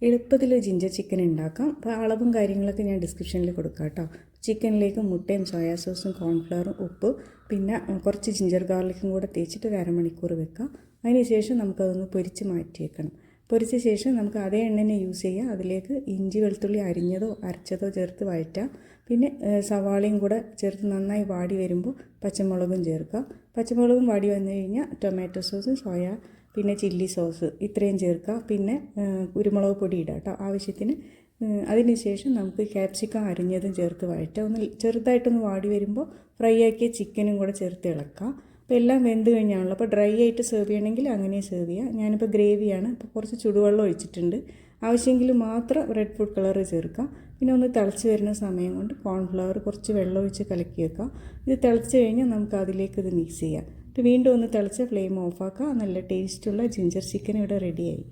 എളുപ്പത്തിൽ ginger chicken ഉണ്ടാക്കാം. അപ്പോൾ അളവും കാര്യങ്ങളൊക്കെ ഞാൻ ഡിസ്ക്രിപ്ഷനിൽ കൊടുക്കാം കേട്ടോ. ചിക്കനിലേക്ക് മുട്ടയും സോയാ സോസും കോൺഫ്ലവറും ഉപ്പ് പിന്നെ കുറച്ച് ജിഞ്ചർ ഗാർലിക്കും കൂടെ തേച്ചിട്ട് ഒരു അരമണിക്കൂർ വെക്കാം. അതിന് ശേഷം നമുക്കതൊന്ന് പൊരിച്ച് മാറ്റി വെക്കണം. പൊരിച്ച ശേഷം നമുക്ക് അതേ എണ്ണ യൂസ് ചെയ്യാം. അതിലേക്ക് ഇഞ്ചി വെളുത്തുള്ളി അരിഞ്ഞതോ അരച്ചതോ ചേർത്ത് വഴറ്റാം. പിന്നെ സവാളയും കൂടെ ചേർത്ത് നന്നായി വാടി വരുമ്പോൾ പച്ചമുളകും ചേർക്കാം. പച്ചമുളകും വാടി വന്നു കഴിഞ്ഞാൽ ടൊമാറ്റോ സോസ് സോയ പിന്നെ ചില്ലി സോസ് ഇത്രയും ചേർക്കുക. പിന്നെ കുരുമുളക് പൊടി ഇടുക കേട്ടോ ആവശ്യത്തിന്. അതിന് ശേഷം നമുക്ക് ക്യാപ്സിക്കം അരിഞ്ഞതും ചേർത്ത് വഴറ്റുക. ഒന്ന് ചെറുതായിട്ടൊന്ന് വാടി വരുമ്പോൾ ഫ്രൈ ആക്കിയ ചിക്കനും കൂടെ ചേർത്ത് ഇളക്കുക. അപ്പോൾ എല്ലാം വെന്ത് കഴിഞ്ഞാണല്ലോ. അപ്പോൾ ഡ്രൈ ആയിട്ട് സെർവ് ചെയ്യണമെങ്കിൽ അങ്ങനെ സെർവ് ചെയ്യുക. ഞാനിപ്പോൾ ഗ്രേവിയാണ്. അപ്പോൾ കുറച്ച് ചുടുവെള്ളം ഒഴിച്ചിട്ടുണ്ട്. ആവശ്യമെങ്കിൽ മാത്രം റെഡ് ഫുഡ് കളർ ചേർക്കുക. പിന്നെ ഒന്ന് തിളച്ച് വരുന്ന സമയം കൊണ്ട് കോൺഫ്ലവർ കുറച്ച് വെള്ളം ഒഴിച്ച് കലക്കി വെക്കുക. ഇത് തിളച്ച് കഴിഞ്ഞാൽ നമുക്ക് അതിലേക്ക് ഇത് മിക്സ് ചെയ്യാം. വീണ്ടും ഒന്ന് തിളച്ച് ഫ്ലെയിം ഓഫാക്കുക. നല്ല ടേസ്റ്റുള്ള ജിഞ്ചർ ചിക്കൻ ഇവിടെ റെഡിയായി.